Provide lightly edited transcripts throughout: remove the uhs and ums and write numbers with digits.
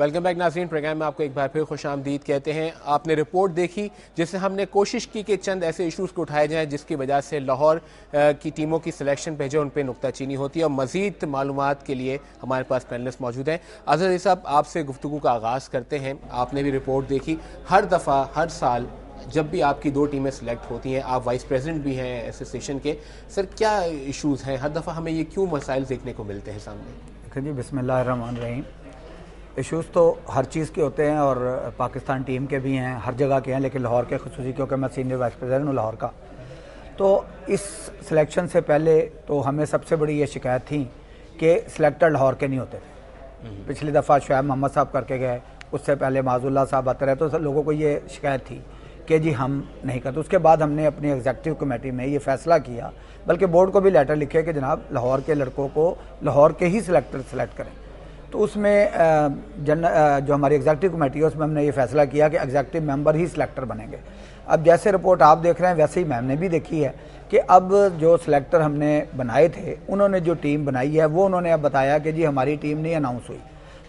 Welcome back नाज़रीन, programme में आपको एक बार फिर खुशामदीद कहते हैं। आपने रिपोर्ट देखी जिससे हमने कोशिश की कि चंद ऐसे इशूज़ को उठाए जाएं जिसकी वजह से लाहौर की टीमों की सिलेक्शन पे जो उन पर नुक्ताचीनी होती है। और मज़ीद मालूमात के लिए हमारे पास पैनलिस्ट मौजूद हैं। अज़हर अली साहब, आपसे गुफ्तगू का आगाज़ करते हैं। आपने भी रिपोर्ट देखी, हर दफ़ा हर साल जब भी आपकी दो टीमें सिलेक्ट होती हैं, आप वाइस प्रेसिडेंट भी हैं एसोसिएशन के, सर क्या इशूज़ हैं? हर दफ़ा हमें ये क्यों मसाइल देखने को मिलते हैं सामने? देखिए जी, बिस्मिल्लाहिर्रहमानिर्रहीम। इशूज़ तो हर चीज़ के होते हैं और पाकिस्तान टीम के भी हैं, हर जगह के हैं, लेकिन लाहौर के खुसूसी क्योंकि मैं सीनियर वाइस प्रेसिडेंट हूँ लाहौर का। तो इस सिलेक्शन से पहले तो हमें सबसे बड़ी ये शिकायत थी कि सिलेक्टर लाहौर के नहीं होते थे। पिछली दफ़ा शुएब मोहम्मद साहब करके गए, उससे पहले माजुल्लाह साहब आते रहे, तो लोगों को ये शिकायत थी कि जी हम नहीं करते। उसके बाद हमने अपनी एग्जीक्यूटिव कमेटी में ये फैसला किया, बल्कि बोर्ड को भी लेटर लिखे कि जनाब लाहौर के लड़कों को लाहौर के ही सिलेक्टर सेलेक्ट करें। तो उसमें जो हमारी एग्जीक्यूटिव कमेटी है उसमें हमने ये फैसला किया कि एग्जीक्यूटिव मेंबर ही सिलेक्टर बनेंगे। अब जैसे रिपोर्ट आप देख रहे हैं वैसे ही मैम ने भी देखी है कि अब जो सिलेक्टर हमने बनाए थे, उन्होंने जो टीम बनाई है वो उन्होंने अब बताया कि जी हमारी टीम नहीं अनाउंस हुई।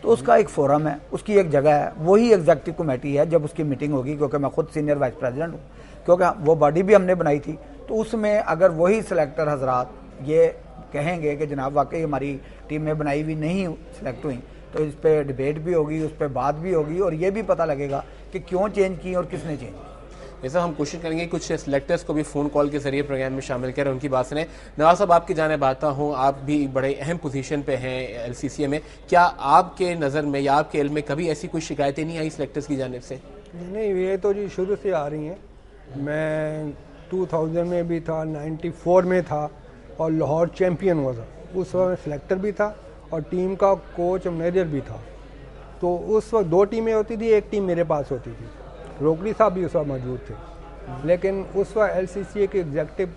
तो उसका एक फोरम है, उसकी एक जगह है, वही एग्जीक्यूटिव कमेटी है। जब उसकी मीटिंग होगी, क्योंकि मैं खुद सीनियर वाइस प्रेसिडेंट हूँ, क्योंकि वो बॉडी भी हमने बनाई थी, तो उसमें अगर वही सिलेक्टर हजरात ये कहेंगे कि जनाब वाकई हमारी टीम में बनाई हुई नहीं सिलेक्ट हुई, तो इस पर डिबेट भी होगी, उस पर बात भी होगी और ये भी पता लगेगा कि क्यों चेंज की और किसने चेंज की। ऐसा हम कोशिश करेंगे कुछ सिलेक्टर्स को भी फ़ोन कॉल के जरिए प्रोग्राम में शामिल करें, उनकी बात सुने। नवाज साहब, आपकी जानिब आता हूँ, आप भी बड़े अहम पोजीशन पे हैं LCCA में। क्या आपके नज़र में या आपके इल्म में कभी ऐसी कोई शिकायतें नहीं आई सिलेक्टर्स की जानिब से? नहीं, ये तो जी शुरू से आ रही हैं। मैं 2000 में भी था, 94 में था और लाहौर चैम्पियन हुआ था। उस वक्त सिलेक्टर भी था और टीम का कोच मैनेजर भी था। तो उस वक्त दो टीमें होती थी, एक टीम मेरे पास होती थी। रोकड़ी साहब भी उस वक्त मौजूद थे, लेकिन उस वक्त LCCA की एग्जीक्यूटिव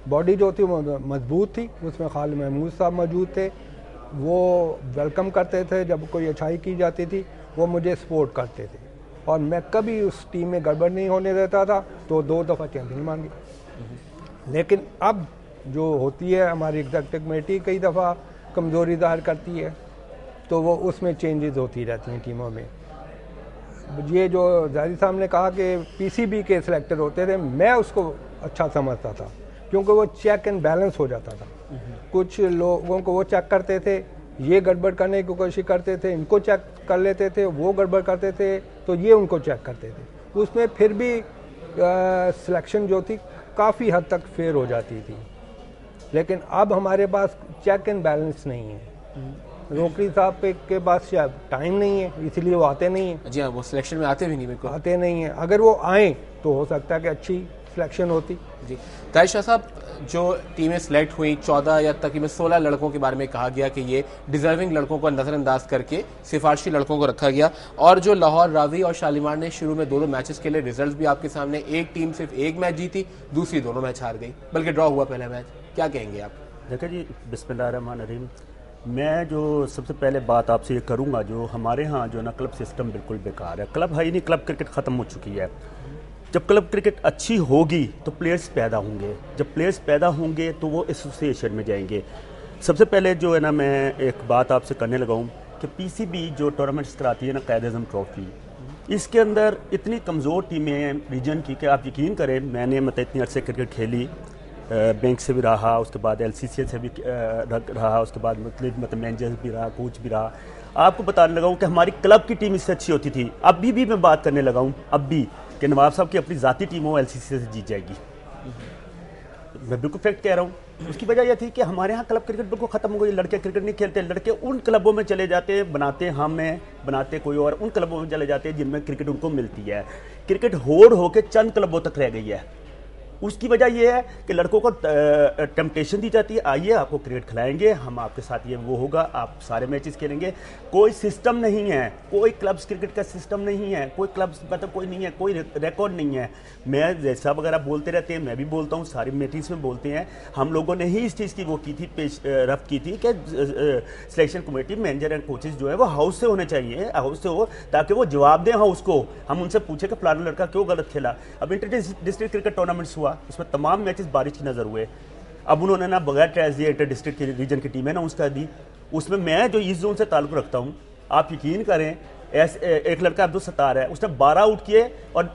बॉडी जो थी वो मजबूत थी। उसमें खालिद महमूद साहब मौजूद थे, वो वेलकम करते थे, जब कोई अच्छाई की जाती थी वो मुझे सपोर्ट करते थे और मैं कभी उस टीम में गड़बड़ नहीं होने देता था। तो 2 दफ़ा चैंपियन मांगी। लेकिन अब जो होती है हमारी एग्जीक्यूटिव कमेटी कई दफ़ा कमज़ोरी ज़ाहिर करती है, तो वो उसमें चेंजेस होती रहती हैं टीमों में। ये जो जारी साहब ने कहा कि PCB के सिलेक्टर होते थे, मैं उसको अच्छा समझता था क्योंकि वो चेक एंड बैलेंस हो जाता था। कुछ लोगों को वो चेक करते थे, ये गड़बड़ करने की कोशिश करते थे, इनको चेक कर लेते थे, वो गड़बड़ करते थे तो ये उनको चेक करते थे। उसमें फिर भी सिलेक्शन जो थी काफ़ी हद तक फेयर हो जाती थी। लेकिन अब हमारे पास चेक एंड बैलेंस नहीं है। रोकड़ी साहब के पास शायद टाइम नहीं है, इसलिए वो आते नहीं हैं। जी हाँ, वो सिलेक्शन में आते भी नहीं, बिल्कुल आते नहीं हैं। अगर वो आए तो हो सकता है कि अच्छी सिलेक्शन होती। जी ताहिर शाह साहब, जो टीमें सिलेक्ट हुई 14 या तकरीबन 16 लड़कों के बारे में कहा गया कि ये डिजर्विंग लड़कों को नज़रअंदाज करके सिफारशी लड़कों को रखा गया। और जो लाहौर रावी और शालीमार ने शुरू में 2 मैचेस के लिए, रिजल्ट भी आपके सामने, एक टीम सिर्फ एक मैच जीती, दूसरी दोनों मैच हार गई, बल्कि ड्रॉ हुआ पहला मैच। क्या कहेंगे आप? देखिए जी, बिस्मिल्लाहिर्रहमानिर्रहीम। मैं जो सबसे पहले बात आपसे ये करूँगा, जो हमारे यहाँ जो ना क्लब सिस्टम बिल्कुल बेकार है। क्लब है ही नहीं, क्लब क्रिकेट ख़त्म हो चुकी है। जब क्लब क्रिकेट अच्छी होगी तो प्लेयर्स पैदा होंगे, जब प्लेयर्स पैदा होंगे तो वो एसोसिएशन में जाएंगे। सबसे पहले जो है ना, मैं एक बात आपसे करने लगा हूँ कि PCB जो टूर्नामेंट्स कराती है ना, कायद-ए-आज़म ट्रॉफी, इसके अंदर इतनी कमज़ोर टीमें हैं रीजन की कि आप यकीन करें, मैंने मतलब इतनी अरसे क्रिकेट खेली, बैंक से भी रहा, उसके बाद LCCA से भी रहा, उसके बाद मतलब मैनेजर भी रहा, कोच भी रहा। आपको बताने लगा हूँ कि हमारी क्लब की टीम इससे अच्छी होती थी। अभी भी मैं बात करने लगा हूँ अब भी कि नवाब साहब की अपनी ज़ाती टीम हो LCCA से जीत जाएगी। मैं बिल्कुल फैक्ट कह रहा हूँ। उसकी वजह यह थी कि हमारे यहाँ क्लब क्रिकेट बिल्कुल ख़त्म हो गई। लड़के क्रिकेट नहीं खेलते, लड़के उन क्लबों में चले जाते, बनाते हमें, बनाते कोई और, उन क्लबों में चले जाते हैं जिनमें क्रिकेट उनको मिलती है। क्रिकेट होड़ होकर चंद क्लबों तक रह गई है। उसकी वजह यह है कि लड़कों को टेम्पटेशन दी जाती है, आइए आपको क्रिकेट खिलाएंगे, हम आपके साथ ये वो होगा, आप सारे मैचेस खेलेंगे। कोई सिस्टम नहीं है, कोई क्लब्स क्रिकेट का सिस्टम नहीं है, कोई क्लब्स मतलब कोई नहीं है, कोई रिकॉर्ड नहीं है। मैं जैसा वगैरह बोलते रहते हैं, मैं भी बोलता हूँ, सारी मीटिंग्स में बोलते हैं। हम लोगों ने ही इस चीज़ की वो की थी, रफ्त की थी कि selection committee, manager and coaches जो है वो हाउस से होने चाहिए, हाउस से हो, ताकि वो जवाब दें हाउस को। हम उनसे पूछे कि फलाना लड़का क्यों गलत खेला। अब इंटर डिस्ट्रिक्ट क्रिकेट टूर्नामेंट्स हुआ, उसमें तमाम मैचेस बारिश की नज़र हुए। अब उन्होंने ना बगैर ट्रायल्स दिए, इंटर डिस्ट्रिक्ट की रीजन की टीम है ना उसका दी। उसमें मैं जो ईस्ट जोन से ताल्लुक़ रखता हूँ, आप यकीन करें एक लड़का अब्दुल सत्तार है, उसने 12 आउट किए और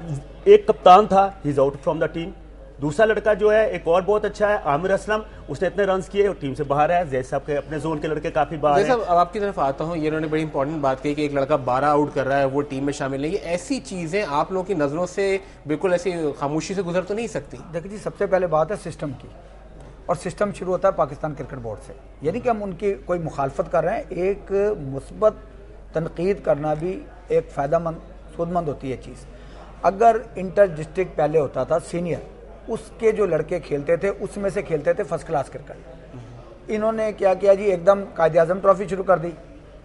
एक कप्तान था, he is out from the team. दूसरा लड़का जो है एक और बहुत अच्छा है, आमिर असलम, उसने इतने रन किए और टीम से बाहर है। जैसे आपके अपने जोन के लड़के काफी बाहर हैं। अब आपकी तरफ आता हूँ, ये उन्होंने बड़ी इंपॉर्टेंट बात कही कि एक लड़का 12 आउट कर रहा है, वो टीम में शामिल नहीं है। ऐसी चीजें आप लोगों की नजरों से बिल्कुल ऐसी खामोशी से गुजर तो नहीं सकती। देखिए जी, सबसे पहले बात है सिस्टम की, और सिस्टम शुरू होता है पाकिस्तान क्रिकेट बोर्ड से। यानी कि हम उनकी कोई मुखालफत कर रहे हैं, एक मुस्बत तनकीद करना भी एक फ़ायदामंद सूदमंद होती है चीज़। अगर इंटर डिस्ट्रिक्ट पहले होता था सीनियर, उसके जो लड़के खेलते थे उसमें से खेलते थे फर्स्ट क्लास क्रिकेट। इन्होंने क्या किया जी, एकदम कायद-ए-आज़म ट्रॉफी शुरू कर दी,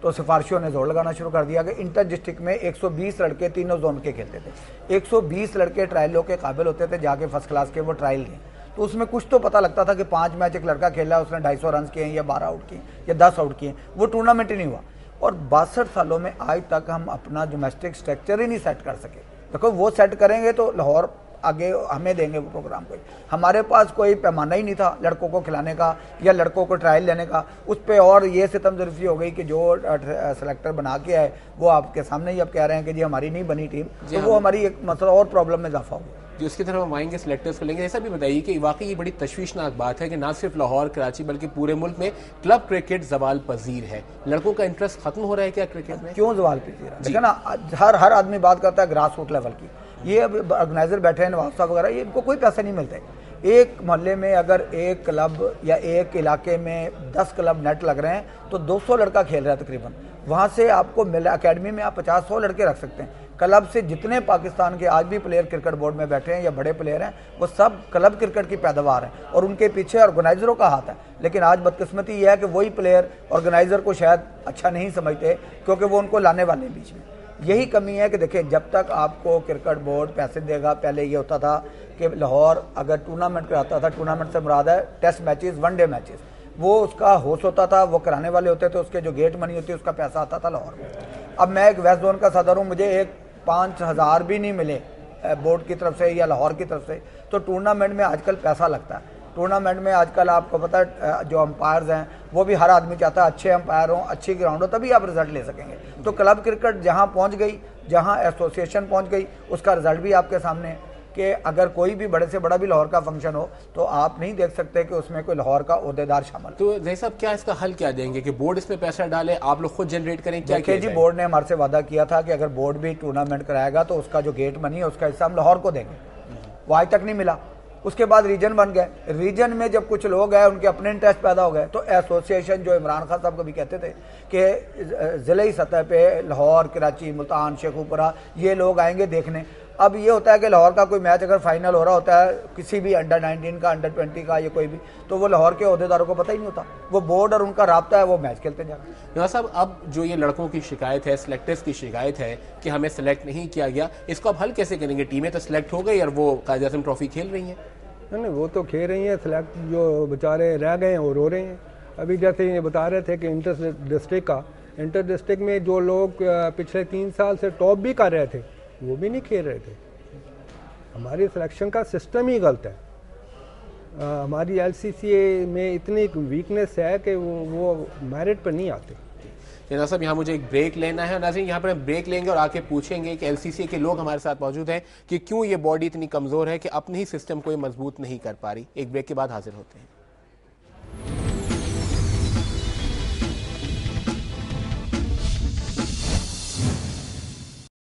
तो सिफारिशियों ने जोर लगाना शुरू कर दिया कि इंटर डिस्ट्रिक्ट में 120 लड़के तीनों जोन के खेलते थे। 120 लड़के ट्रायलों के काबिल होते थे, जाके फर्स्ट क्लास के वो ट्रायल दें, तो उसमें कुछ तो पता लगता था कि 5 मैच एक लड़का खेला, उसने 250 रन किए या 12 आउट किए या 10 आउट किए, वो टूर्नामेंट ही नहीं हुआ। और 62 सालों में आज तक हम अपना डोमेस्टिक स्ट्रक्चर ही नहीं सेट कर सके। देखो वो सेट करेंगे तो लाहौर आगे हमें देंगे वो प्रोग्राम कोई। हमारे पास कोई पैमाना ही नहीं था लड़कों को खिलाने का या लड़कों को ट्रायल लेने का। उस पर और ये सितमजरफी हो गई कि जो सेलेक्टर बना के आए वो आपके सामने ही अब कह रहे हैं कि जी हमारी नहीं बनी टीम, तो वो हमारी एक मतलब और प्रॉब्लम में इजाफा होगा। जी, उसकी तरफ हम आएंगे, सिलेक्टर्स को लेंगे। ऐसा भी बताइए कि वाकई ये बड़ी तशवीशनाक बात है कि ना सिर्फ लाहौर कराची बल्कि पूरे मुल्क में क्लब क्रिकेट जवाल पजीर है। लड़कों का इंटरेस्ट खत्म हो रहा है क्या क्रिकेट में? क्यों जवाल पजीर है? देखिए ना, हर आदमी बात करता है ग्रास रूट लेवल की। ये अब ऑर्गेनाइजर बैठे हैं नवाब साहब वगैरह, ये इनको कोई पैसे नहीं मिलते। एक मोहल्ले में अगर एक क्लब या एक इलाके में 10 क्लब नेट लग रहे हैं तो 200 लड़का खेल रहा है तकरीबन। वहाँ से आपको मिला अकेडमी में आप 50-100 लड़के रख सकते हैं। क्लब से जितने पाकिस्तान के आज भी प्लेयर क्रिकेट बोर्ड में बैठे हैं या बड़े प्लेयर हैं, वो सब क्लब क्रिकेट की पैदावार है और उनके पीछे ऑर्गेनाइजरों का हाथ है। लेकिन आज बदकिस्मती यह है कि वही प्लेयर ऑर्गेनाइजर को शायद अच्छा नहीं समझते, क्योंकि वो उनको लाने वाले बीच में। यही कमी है कि देखिए, जब तक आपको क्रिकेट बोर्ड पैसे देगा, पहले ये होता था कि लाहौर अगर टूर्नामेंट कराता था, टूर्नामेंट से मुराद है टेस्ट मैचेस, वनडे मैचेस, वो उसका होस्ट होता था, वो कराने वाले होते थे, उसके जो गेट मनी होती है उसका पैसा आता था लाहौर में। अब मैं एक वेस्ट जोन का सदर हूँ, मुझे एक 5,000 भी नहीं मिले बोर्ड की तरफ से या लाहौर की तरफ से, तो टूर्नामेंट में आजकल पैसा लगता है। टूर्नामेंट में आजकल आपको पता है जो अंपायर्स हैं वो भी हर आदमी चाहता है अच्छे अंपायर हों, अच्छी ग्राउंड हो, तभी आप रिजल्ट ले सकेंगे। तो क्लब क्रिकेट जहां पहुंच गई, जहां एसोसिएशन पहुंच गई, उसका रिजल्ट भी आपके सामने है कि अगर कोई भी बड़े से बड़ा भी लाहौर का फंक्शन हो तो आप नहीं देख सकते कि उसमें कोई लाहौर का ओहदेदार शामिल। तो जैसे साहब, क्या इसका हल क्या देंगे कि बोर्ड इसमें पैसा डाले, आप लोग खुद जनरेट करें? क्या देखिए जी, बोर्ड ने हमारे से वादा किया था कि अगर बोर्ड भी टूर्नामेंट कराएगा तो उसका जो गेट मनी है उसका हिस्सा हम लाहौर को देंगे। वो आज तक नहीं मिला। उसके बाद रीजन बन गए। रीजन में जब कुछ लोग आए, उनके अपने इंटरेस्ट पैदा हो गए, तो एसोसिएशन जो इमरान खान साहब कभी कहते थे कि ज़िले सतह पे लाहौर, कराची, मुल्तान, शेखुपुरा ये लोग आएंगे देखने। अब ये होता है कि लाहौर का कोई मैच अगर फाइनल हो रहा होता है किसी भी अंडर 19 का, अंडर 20 का या कोई भी, तो वो लाहौर के अहदेदारों को पता ही नहीं होता। वो बोर्ड और उनका राब्ता है, वो मैच खेलते जा रहे हैं। नवाब साहब, अब जो ये लड़कों की शिकायत है, सिलेक्टर्स की शिकायत है कि हमें सेलेक्ट नहीं किया गया, इसको अब हल कैसे करेंगे? टीमें तो सिलेक्ट हो गई और वो कायद-ए-आज़म ट्रॉफी खेल रही हैं। नहीं, वो तो खेल रही हैं। सिलेक्ट जो बेचारे रह गए हैं वो रो रहे हैं। अभी जैसे ये बता रहे थे कि इंटर डिस्ट्रिक्ट में जो लोग पिछले 3 साल से टॉप भी कर रहे थे वो भी नहीं खेल रहे थे। हमारी सिलेक्शन का सिस्टम ही गलत है। हमारी LCCA में इतनी वीकनेस है कि वो मेरिट पर नहीं आते। जनाब साहब, यहाँ मुझे एक ब्रेक लेना है। नाज़रीन, यहाँ पर हम ब्रेक लेंगे और आके पूछेंगे कि LCCA के लोग हमारे साथ मौजूद हैं कि क्यों ये बॉडी इतनी कमज़ोर है कि अपने ही सिस्टम को ये मजबूत नहीं कर पा रही। एक ब्रेक के बाद हाजिर होते हैं।